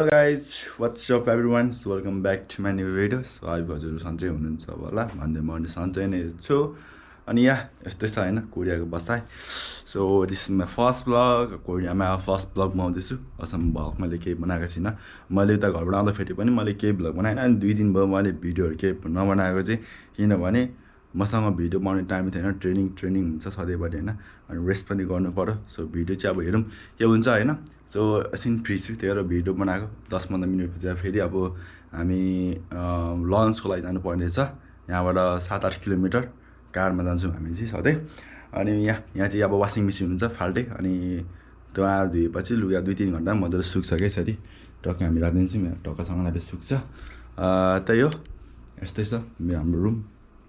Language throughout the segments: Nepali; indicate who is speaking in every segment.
Speaker 1: Hello guys, what's up everyone? So welcome back to my new video. So I हजुर सन्चै हुनुहुन्छ होला भन्दै म सन्चै नै छु अनि यस्तै छ हैन कोरियाको बसाइ. So this is my first vlog. कोरियामा फर्स्ट vlog बनाउँदैछु. असम भ्लग मैले केही बनाएको छैन. मैले त घरबाट आउँदा फेरि पनि मैले केही vlog बनाएन अनि 2 दिन भयो मैले भिडियोहरु केही नबनाएको चाहिँ किनभने मसँग भिडियो बनाउने टाइम थिएन. ट्रेनिङ हुन्छ सधैँभरि हैन अनि रेस्ट पनि गर्नु पर्यो. सो भिडियो चाहिँ अब हेरौँ के हुन्छ हैन. सो एकछिन फ्री छु त्यही भएर भिडियो बनाएको 10-15 मिनेटपछि फेरि अब हामी लन्चको लागि जानु पर्ने छ. यहाँबाट 7-8 किलोमिटर कारमा जान्छौँ हामी चाहिँ सधैँ. अनि यहाँ चाहिँ अब वासिङ मेसिन हुन्छ फाल्टै अनि त्यो धुएपछि लुगा 2-3 घण्टा मजाले सुक्छ के यसरी टक्क हामी राखिदिन्छौँ. यहाँ टक्कसँग लागि सुक्छ. त्यही हो यस्तै छ हाम्रो रुम.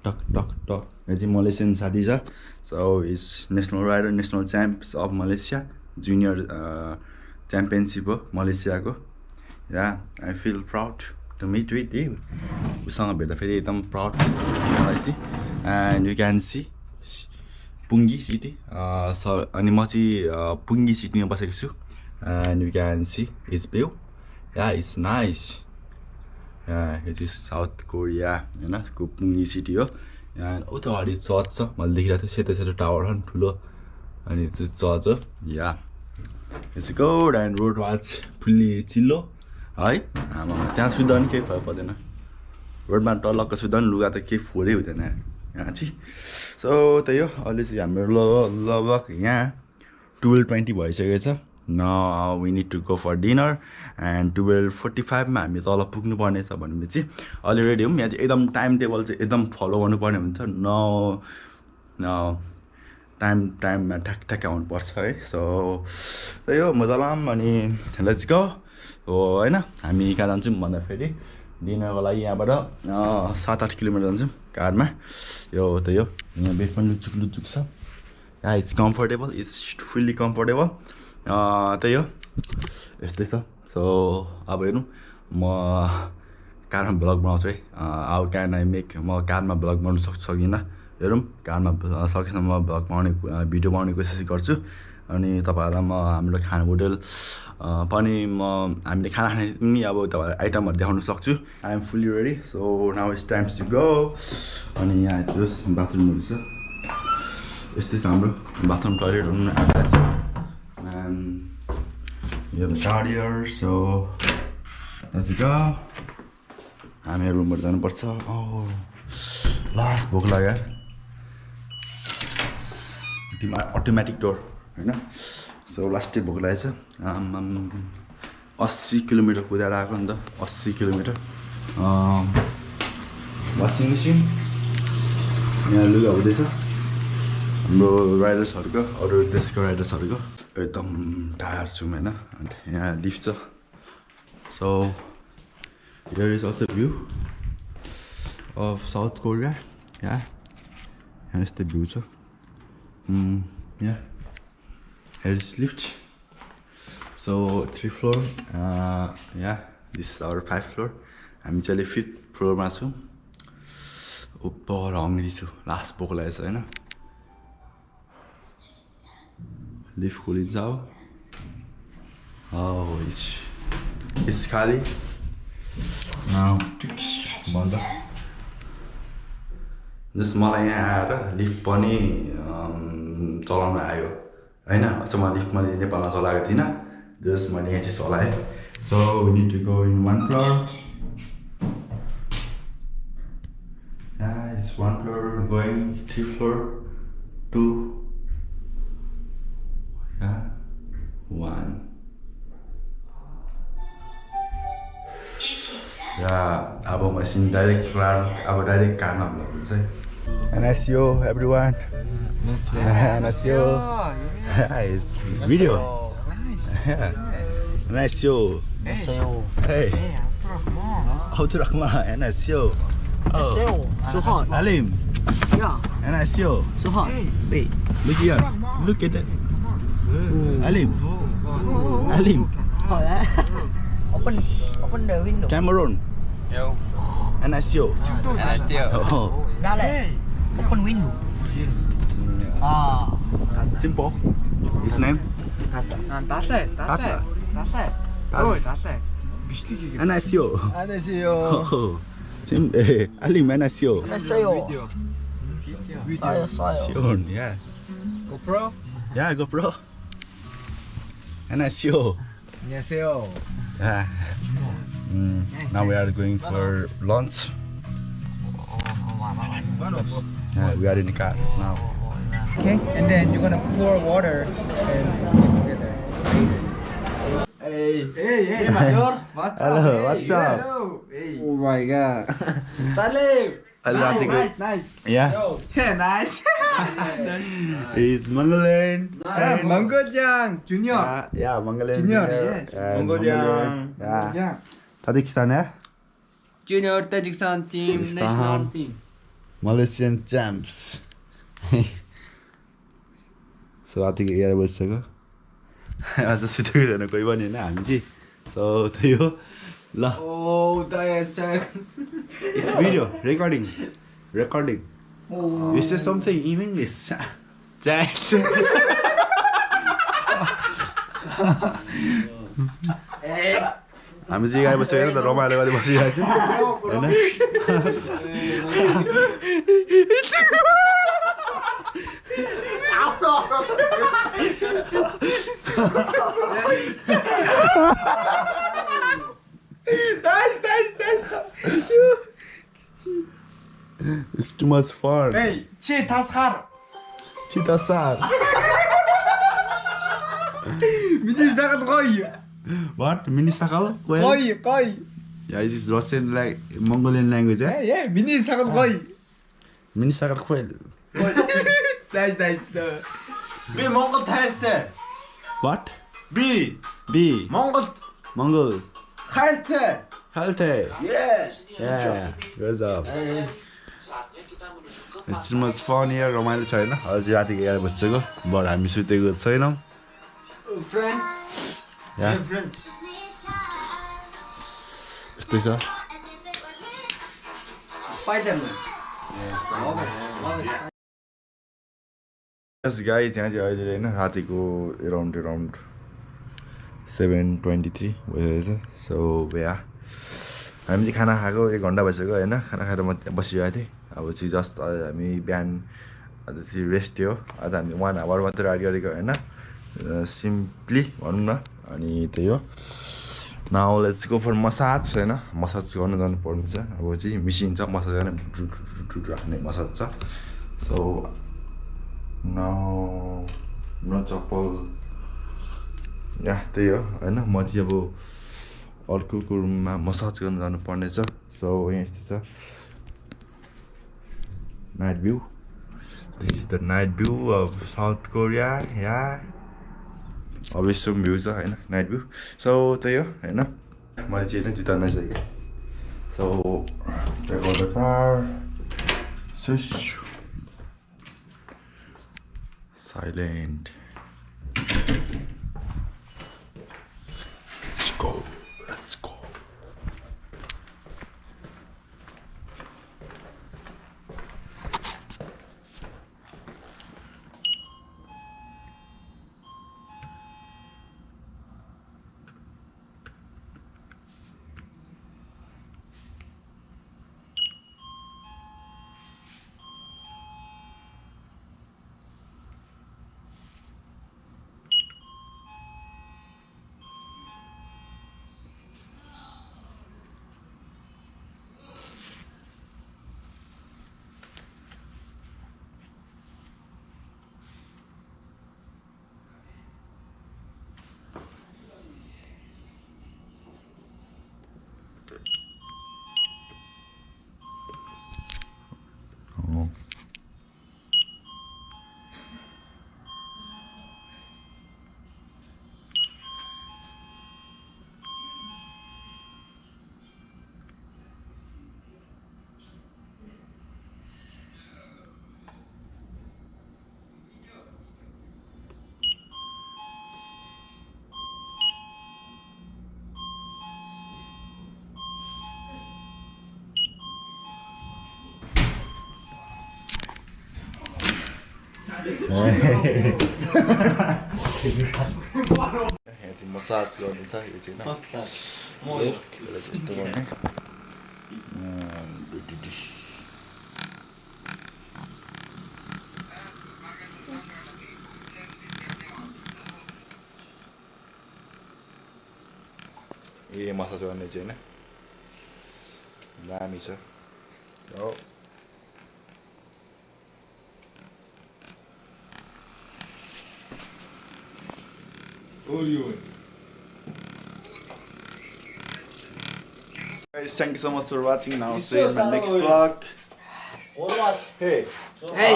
Speaker 1: टक टक टक यहाँ चाहिँ मलेसियन साथी छ. So is national rider national champs of Malaysia junior championship हो मलेसियाको. I feel proud to meet with you. उसँग भेट्दा फेरि एकदम प्राउड मलाई चाहिँ. And you can see Punggi city अनि म चाहिँ पुङ्गी सिटीमा बसेको छु. And you can see it's view. It's nice. It is South Korea होइन पुङ्गी सिटी हो. यहाँ उता अगाडि चर्च छ मैले देखिरहेको थिएँ. सेतो सेतो टावर छ नि ठुलो अनि त्यो चर्च हो. It's good and road was fully चिल्लो है. त्यहाँ सुत्दा पनि केही फरक पर्दैन. रोडमा टलक्क सुत्दा पनि लुगा त केही फोरै हुँदैन यहाँ चाहिँ. सो त्यही हो अहिले चाहिँ हाम्रो लगभग यहाँ 12:20 भइसकेको छ. Now we need to go for dinner and 12:45 मा हामी तल पुग्नु पर्ने छ भनेपछि अहिले रेडी हौँ. यहाँ चाहिँ एकदम टाइम टेबल चाहिँ एकदम फलो गर्नुपर्ने हुन्छ. टाइममा ठ्याक्क आउनुपर्छ है. सो त्यही हो मजालाम अनि लेट्स गो हो होइन. हामी कहाँ जान्छौँ भन्दाखेरि डिनरको लागि यहाँबाट 7-8 किलोमिटर जान्छौँ कारमा. यो त्यही हो यहाँ बेड पनि लुचुक छ. It's comfortable. It's fully comfortable. त्यही हो यस्तै छ. सो अब हेर्नु म कारमा भ्लग बनाउँछु है. हाउ क्यान आई मेक म कारमा भ्लग बनाउनु सक्दिनँ. हेरौँ कारमा सकेसम्म भ्लग बनाउने भिडियो बनाउने कोसिस गर्छु. अनि तपाईँहरूलाई म हाम्रो खाना होटल पनि हामीले खाना खाने पनि अब तपाईँहरूलाई आइटमहरू देखाउन सक्छु. I am fully ready. So now it's time to go. अनि यहाँ जस बाथरुमहरू छ यस्तै छ हाम्रो बाथरुम टोइलेटहरू पनि आएको छ. यो गाडीहरू. So let's go. हामी रुमबाट जानुपर्छ. लास्ट भोक लाग्यो अटोमेटिक डोर होइन. सो लास्टै भोक लागेको छ. 80 किलोमिटर कुदाएर आएको नि त 80 किलोमिटर. वासिङ मेसिन यहाँ लुगा हुँदैछ हाम्रो राइडर्सहरूको अरू देशको राइडर्सहरूको. एकदम टायर छौँ होइन. अन्त यहाँ लिफ्ट छ. So here is also view of south Korea. यहाँ यस्तै भ्यू छ. Here is lift. So 3 floor. This is our 5th floor. हामी चाहिँ 5th फ्लोरमा छौँ. उपर हङ्ग्री छु. लास्ट भोक लागेको छ होइन. लिफ्ट खोलिन्छ अब. इट्स खाली बन्द. जस मलाई यहाँ आएर लिफ्ट पनि चलाउन आयो होइन. अचम्म लिफ्ट मैले नेपालमा चलाएको थिइनँ. जस मैले यहाँ चाहिँ चलाएँ. So we need to go in 1 floor. It's 1 floor going 3 floor 2 1. अब मसिन डाइरेक्ट कारमा भ्लग हुन्छ है. Anasio everyone. Anasio. It's video. Anasio. Hey. Abdurrahman. Anasio. Suhan. Alim. Yeah. Anasio. Suhan. Wait. Look here. Look at that. Alim. Alim. Open the window. Cameron. Yo. Anasio.
Speaker 2: Open window.
Speaker 1: Simple. His name?
Speaker 2: Tase.
Speaker 1: 안녕하세요.
Speaker 2: 안녕하세요.
Speaker 1: 지금 알림 안녕하세요.
Speaker 2: 안녕하세요. 싸요.
Speaker 1: Yeah.
Speaker 2: GoPro?
Speaker 1: Yeah, GoPro. 안녕하세요.
Speaker 2: 안녕하세요.
Speaker 1: Yeah. Now we are going for lunch. Yeah, we are in the car now.
Speaker 2: Okay, and then you're gonna pour water and put together. Hey, yours. What's
Speaker 1: Hello,
Speaker 2: up?
Speaker 1: what's up?
Speaker 2: Hello. Hey. Oh my god. Salim. Nice.
Speaker 1: Yeah.
Speaker 2: Yeah, nice.
Speaker 1: It's Mongolian.
Speaker 2: Mongolian Junior.
Speaker 1: Yeah, Mongolian.
Speaker 2: Junior, yes.
Speaker 1: And
Speaker 2: Mongolian.
Speaker 1: Yeah. Tajikistan,
Speaker 3: Junior Tajikistan team,
Speaker 1: Tajikistan.
Speaker 3: national team.
Speaker 1: Malaysian champs. So I think yeah, was so. आज सुतेको छैन कोही पनि हैन हामी चाहिँ सो त्यही हो ल
Speaker 3: Oh, that's
Speaker 1: It's video recording You say something in English Jack हामी चाहिँ गाई बसेको हैन त रमाइलो गर्दै बसिरहेको छ Nice. It's too much fun.
Speaker 2: Hey, cheetah. Mini sakal koi.
Speaker 1: What? Mini sakal?
Speaker 2: Koi.
Speaker 1: Yeah, this is Russian like Mongolian language, eh?
Speaker 2: Yeah, mini sakal koi.
Speaker 1: Mini sakal quail.
Speaker 2: Nice.
Speaker 4: B Mongol Thailand.
Speaker 1: What?
Speaker 4: B
Speaker 1: B.
Speaker 4: Mongol
Speaker 1: Healthy.
Speaker 4: Thailand. Yes.
Speaker 1: Yeah. Good job. It's too much fun here. रमाइलो छ हैन अझै राति 11 बजिसक्यो बट हामी सुतेको छैनौं
Speaker 3: friend.
Speaker 1: या यस्तै छ
Speaker 3: Spider-Man.
Speaker 1: यस गाइस यहाँ चाहिँ अहिले हैन रातिको अराउन्ड 7:23 भइरहेछ सो या हामी चाहिँ खाना खाएको 1 घण्टा भइसक्यो हैन खाना खाएर म त्यहाँ बसिरहेको थिएँ अब चाहिँ जस्ट हामी बिहान आज चाहिँ रेस्ट हो आज हामी 1 आवर मात्र रेडी गरेको हैन सिम्पली भनौँ न अनि त्यही हो now let's go for massage हैन मसाज गर्न जानु पर्ने छ अब चाहिँ मिसिन छ मसाज गर्न राख्ने मसाज छ सो नाउ नो चप्पल या त्यही हो हैन म चाहिँ अब अर्को रुममा मसाज गर्न जानु पर्ने छ सो यहाँ यस्तो छ night view this is the night view of south Korea yeah awesome view छ हैन नाइट भ्यू सो त्यही हो हैन मैले चाहिँ हैन जुत्ता नसके so take out the car silent let's go यहाँ चाहिँ मसाज गर्नु छ यो चाहिँ जस्तो गर्ने ए मसाज गर्ने चाहिँ हैन दामी छ हो Guys, thank you so much for watching. Now see you in my next vlog. Hey.
Speaker 3: Hey.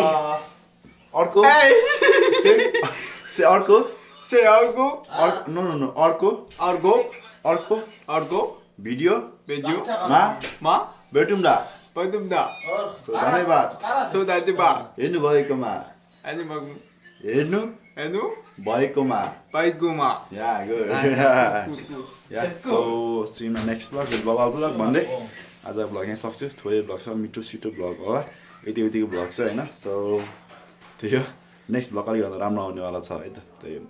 Speaker 1: Arko.
Speaker 3: Hey.
Speaker 1: Say Arko.
Speaker 3: Say Argo.
Speaker 1: No. Arko.
Speaker 3: Argo.
Speaker 1: Video.
Speaker 3: Ma.
Speaker 1: Betumda. So धन्यवाद.
Speaker 3: So धन्यवाद.
Speaker 1: हेर्नु भएकोमा. हेर्नु भएकोमा. Yeah, good. Yeah. So see you in my next vlog. Vlog भन्दै आज vlog यहाँ सक्छु. थोरै vlog छ मिठो सिटो vlog होला. यतिको vlog छ हैन. So त्यही हो. नेक्स्ट vlog अलि राम्रो आउनेवाला छ है त. त्यही हो.